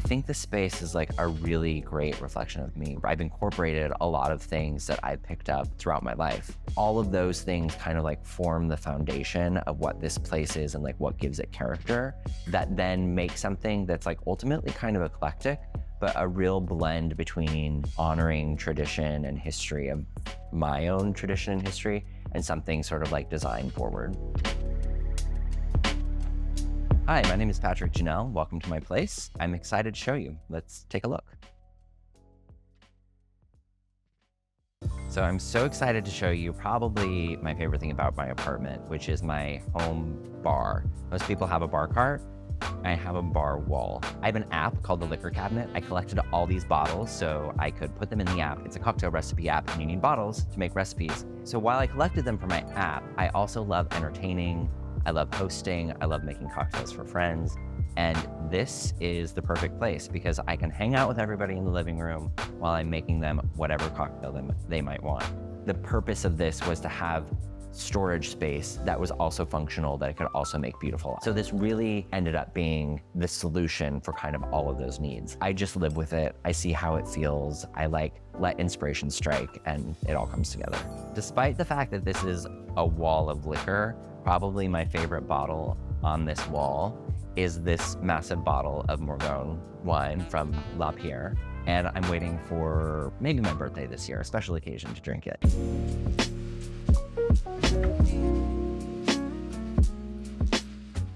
think the space is like a really great reflection of me. I've incorporated a lot of things that I picked up throughout my life. All of those things kind of like form the foundation of what this place is and like what gives it character, that then make something that's like ultimately kind of eclectic, but a real blend between honoring tradition and history of my own tradition and history and something sort of like design forward. Hi, my name is Patrick Janelle. Welcome to my place. I'm excited to show you. Let's take a look. So I'm so excited to show you probably my favorite thing about my apartment, which is my home bar. Most people have a bar cart. I have a bar wall. I have an app called the Liquor Cabinet. I collected all these bottles so I could put them in the app. It's a cocktail recipe app and you need bottles to make recipes. So while I collected them for my app, I also love entertaining. I love hosting, I love making cocktails for friends, and this is the perfect place because I can hang out with everybody in the living room while I'm making them whatever cocktail they might want. The purpose of this was to have storage space that was also functional, that it could also make beautiful. So this really ended up being the solution for kind of all of those needs. I just live with it, I see how it feels, I like let inspiration strike, and it all comes together. Despite the fact that this is a wall of liquor, probably my favorite bottle on this wall is this massive bottle of Morgon wine from La Pierre. And I'm waiting for maybe my birthday this year, a special occasion to drink it.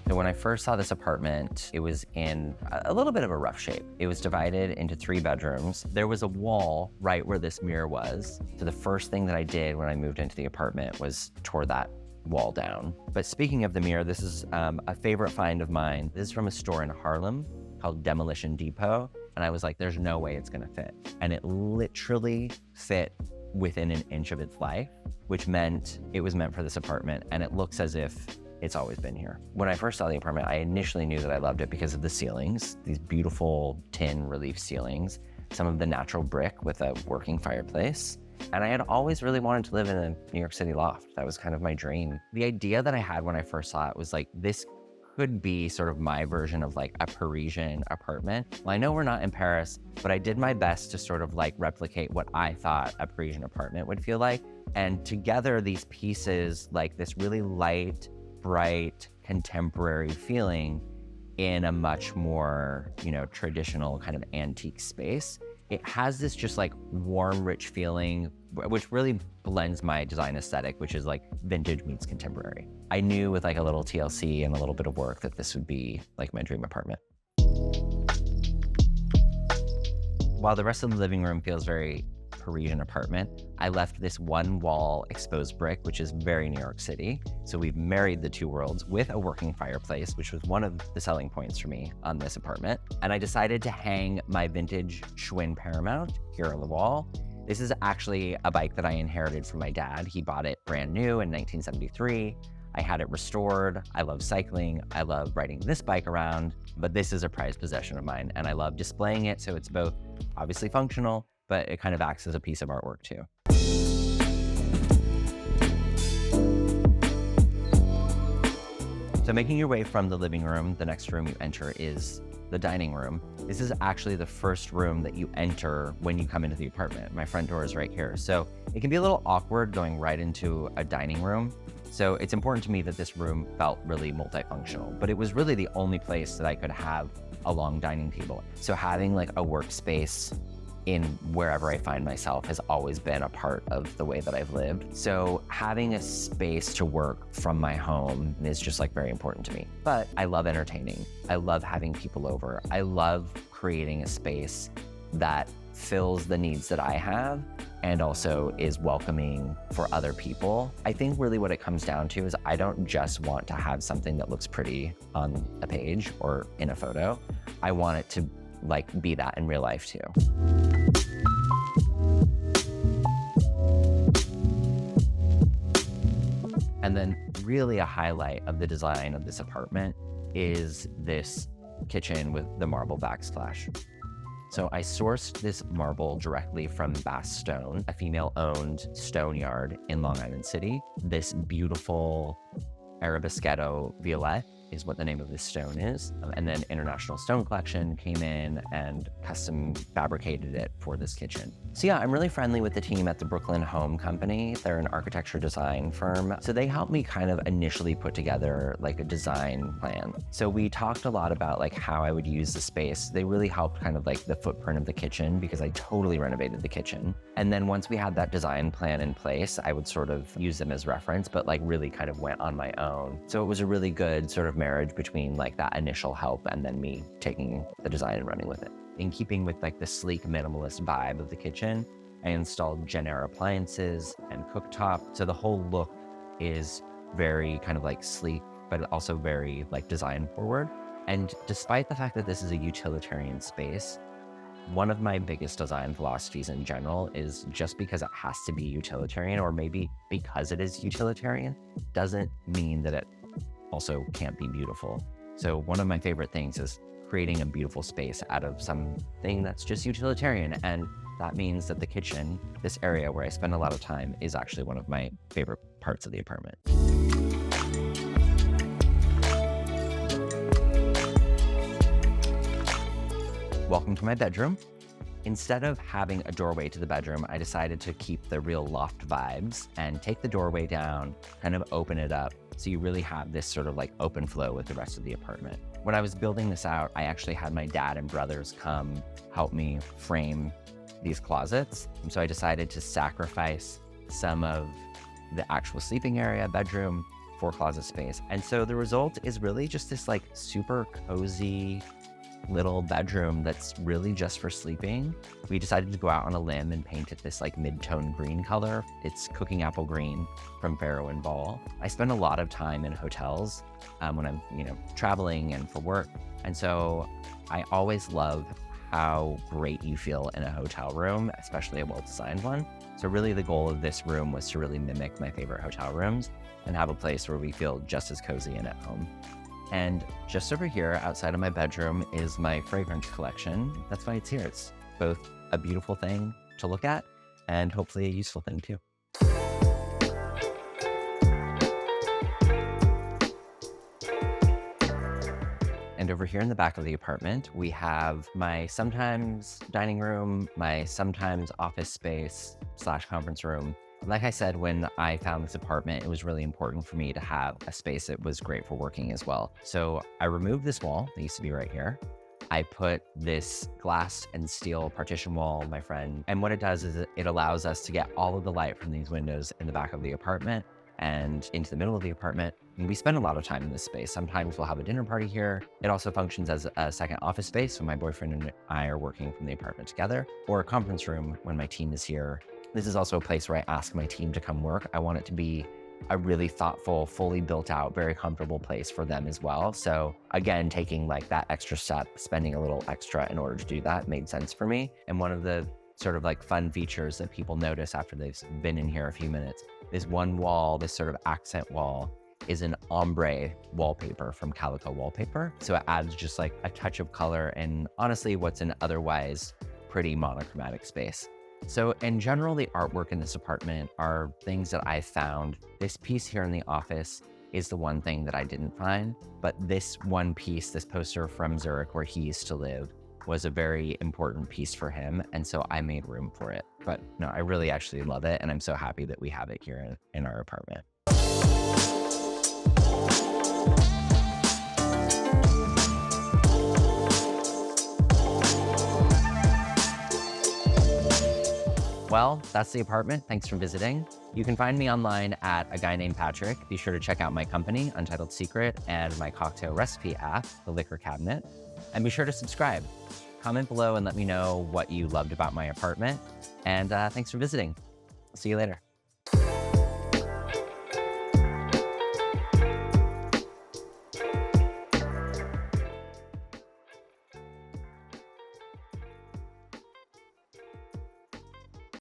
So when I first saw this apartment, it was in a little bit of a rough shape. It was divided into 3 bedrooms. There was a wall right where this mirror was. So the first thing that I did when I moved into the apartment was tore that wall down. But speaking of the mirror, this is a favorite find of mine. This is from a store in Harlem called Demolition Depot. And I was like, there's no way it's gonna fit. And it literally fit within an inch of its life, which meant it was meant for this apartment. And it looks as if it's always been here. When I first saw the apartment, I initially knew that I loved it because of the ceilings, these beautiful tin relief ceilings, some of the natural brick with a working fireplace. And I had always really wanted to live in a New York City loft. That was kind of my dream. The idea that I had when I first saw it was like, this could be sort of my version of like a Parisian apartment. Well, I know we're not in Paris, but I did my best to sort of like replicate what I thought a Parisian apartment would feel like. And together, these pieces, like this really light, bright, contemporary feeling in a much more, traditional kind of antique space. It has this just like warm, rich feeling, which really blends my design aesthetic, which is like vintage meets contemporary. I knew with like a little TLC and a little bit of work that this would be like my dream apartment. While the rest of the living room feels very Parisian apartment, I left this one wall exposed brick, which is very New York City. So we've married the two worlds with a working fireplace, which was one of the selling points for me on this apartment. And I decided to hang my vintage Schwinn Paramount here on the wall. This is actually a bike that I inherited from my dad. He bought it brand new in 1973. I had it restored. I love cycling. I love riding this bike around, but this is a prized possession of mine. And I love displaying it. So it's both obviously functional, but it kind of acts as a piece of artwork too. So making your way from the living room, the next room you enter is the dining room. This is actually the first room that you enter when you come into the apartment. My front door is right here. So it can be a little awkward going right into a dining room. So it's important to me that this room felt really multifunctional, but it was really the only place that I could have a long dining table. So having like a workspace in wherever I find myself has always been a part of the way that I've lived. So having a space to work from my home is just like very important to me. But I love entertaining. I love having people over. I love creating a space that fills the needs that I have and also is welcoming for other people. I think really what it comes down to is I don't just want to have something that looks pretty on a page or in a photo. I want it to like be that in real life too. And then really a highlight of the design of this apartment is this kitchen with the marble backsplash. So I sourced this marble directly from Bass Stone, a female-owned stone yard in Long Island City. This beautiful Arabesquetto violet is what the name of this stone is. And then International Stone Collection came in and custom fabricated it for this kitchen. So yeah, I'm really friendly with the team at the Brooklyn Home Company. They're an architecture design firm. So they helped me kind of initially put together like a design plan. So we talked a lot about like how I would use the space. They really helped kind of like the footprint of the kitchen because I totally renovated the kitchen. And then once we had that design plan in place, I would sort of use them as reference, but like really kind of went on my own. So it was a really good sort of marriage between like that initial help and then me taking the design and running with it. In keeping with like the sleek minimalist vibe of the kitchen, I installed Janelle appliances and cooktop. So the whole look is very kind of like sleek, but also very like design forward. And despite the fact that this is a utilitarian space, one of my biggest design philosophies in general is just because it has to be utilitarian, or maybe because it is utilitarian, doesn't mean that it also can't be beautiful. So one of my favorite things is creating a beautiful space out of something that's just utilitarian. And that means that the kitchen, this area where I spend a lot of time, is actually one of my favorite parts of the apartment. Welcome to my bedroom. Instead of having a doorway to the bedroom, I decided to keep the real loft vibes and take the doorway down, kind of open it up, so you really have this sort of like open flow with the rest of the apartment. When I was building this out, I actually had my dad and brothers come help me frame these closets. And so I decided to sacrifice some of the actual sleeping area, bedroom, for closet space. And so the result is really just this like super cozy little bedroom that's really just for sleeping. We decided to go out on a limb and paint it this like mid-tone green color. It's cooking apple green from Farrow and Ball. I spend a lot of time in hotels when I'm, traveling and for work. And so I always love how great you feel in a hotel room, especially a well-designed one. So really the goal of this room was to really mimic my favorite hotel rooms and have a place where we feel just as cozy and at home. And just over here, outside of my bedroom, is my fragrance collection. That's why it's here. It's both a beautiful thing to look at and hopefully a useful thing too. And over here in the back of the apartment, we have my sometimes dining room, my sometimes office space / conference room. Like I said, when I found this apartment, it was really important for me to have a space that was great for working as well. So I removed this wall that used to be right here. I put this glass and steel partition wall, my friend, and what it does is it allows us to get all of the light from these windows in the back of the apartment and into the middle of the apartment. And we spend a lot of time in this space. Sometimes we'll have a dinner party here. It also functions as a second office space when my boyfriend and I are working from the apartment together, or a conference room when my team is here. This is also a place where I ask my team to come work. I want it to be a really thoughtful, fully built out, very comfortable place for them as well. So again, taking like that extra step, spending a little extra in order to do that made sense for me. And one of the sort of like fun features that people notice after they've been in here a few minutes, this one wall, this sort of accent wall, is an ombre wallpaper from Calico Wallpaper. So it adds just like a touch of color and honestly, what's an otherwise pretty monochromatic space. So in general, the artwork in this apartment are things that I found. This piece here in the office is the one thing that I didn't find, but this one piece, this poster from Zurich where he used to live, was a very important piece for him. And so I made room for it. But no, I really actually love it. And I'm so happy that we have it here in our apartment. Well, that's the apartment. Thanks for visiting. You can find me online at a guy named Patrick. Be sure to check out my company, Untitled Secret, and my cocktail recipe app, The Liquor Cabinet. And be sure to subscribe. Comment below and let me know what you loved about my apartment. And thanks for visiting. See you later.